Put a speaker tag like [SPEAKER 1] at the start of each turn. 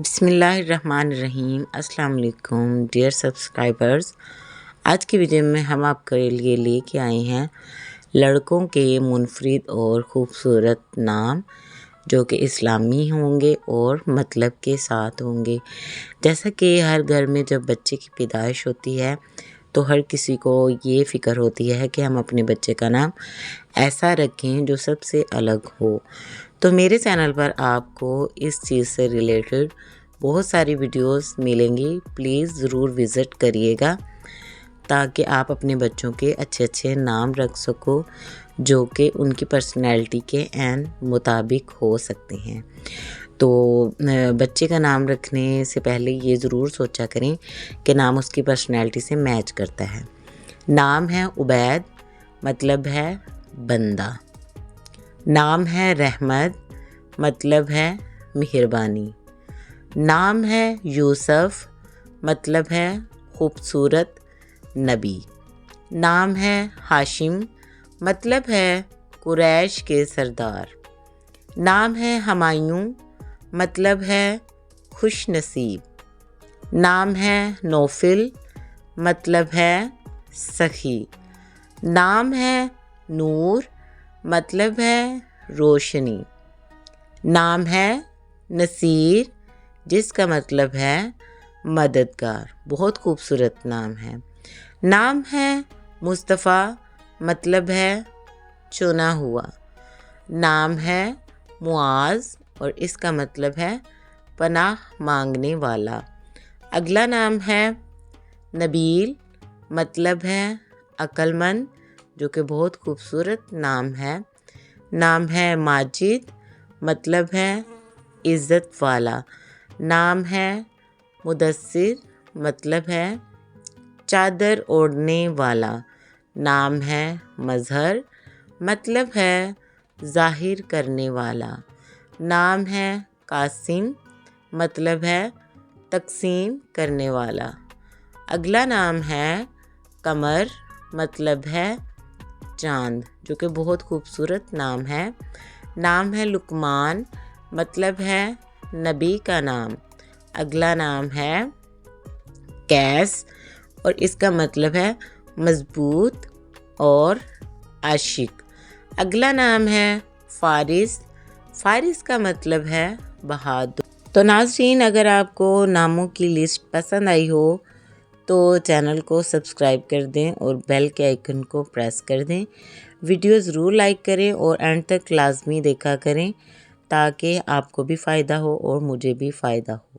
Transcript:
[SPEAKER 1] بسم اللہ الرحمن الرحیم۔ السلام علیکم ڈیئر سبسکرائبرز، آج کی ویڈیو میں ہم آپ کے لیے لے کے آئے ہیں لڑکوں کے منفرد اور خوبصورت نام جو کہ اسلامی ہوں گے اور مطلب کے ساتھ ہوں گے۔ جیسا کہ ہر گھر میں جب بچے کی پیدائش ہوتی ہے تو ہر کسی کو یہ فکر ہوتی ہے کہ ہم اپنے بچے کا نام ایسا رکھیں جو سب سے الگ ہو۔ تو میرے چینل پر آپ کو اس چیز سے ریلیٹڈ بہت ساری ویڈیوز ملیں گی، پلیز ضرور وزٹ کریے گا تاکہ آپ اپنے بچوں کے اچھے نام رکھ سکو جو کہ ان کی پرسنالٹی کے عین مطابق ہو سکتے ہیں۔ تو بچے کا نام رکھنے سے پہلے یہ ضرور سوچا کریں کہ نام اس کی پرسنالٹی سے میچ کرتا ہے۔ نام ہے عبید، مطلب ہے بندہ۔ نام ہے رحمت، مطلب ہے مہربانی۔ نام ہے یوسف، مطلب ہے خوبصورت نبی۔ نام ہے ہاشم، مطلب ہے قریش کے سردار۔ نام ہے ہمایوں، مطلب ہے خوش نصیب۔ نام ہے نوفل، مطلب ہے سخی۔ نام ہے نور، مطلب ہے روشنی۔ نام ہے نصیر، جس کا مطلب ہے مددگار۔ بہت خوبصورت نام ہے۔ نام ہے مصطفیٰ، مطلب ہے چنا ہوا۔ نام ہے معاذ اور اس کا مطلب ہے پناہ مانگنے والا۔ اگلا نام ہے نبیل، مطلب ہے عقل مند، جو کہ بہت خوبصورت نام ہے۔ نام ہے ماجد، مطلب ہے عزت والا۔ نام ہے مدثر، مطلب ہے چادر اوڑھنے والا۔ نام ہے مظہر، مطلب ہے ظاہر کرنے والا۔ نام ہے قاسم، مطلب ہے تقسیم کرنے والا۔ اگلا نام ہے قمر، مطلب ہے چاند، جو کہ بہت خوبصورت نام ہے۔ نام ہے لقمان، مطلب ہے نبی کا نام۔ اگلا نام ہے قیس اور اس کا مطلب ہے مضبوط اور عاشق۔ اگلا نام ہے فارس، فارس کا مطلب ہے بہادر۔ تو ناظرین، اگر آپ کو ناموں کی لسٹ پسند آئی ہو تو چینل کو سبسکرائب کر دیں اور بیل کے آئیکن کو پریس کر دیں۔ ویڈیو ضرور لائک کریں اور اینڈ تک لازمی دیکھا کریں تاکہ آپ کو بھی فائدہ ہو اور مجھے بھی فائدہ ہو۔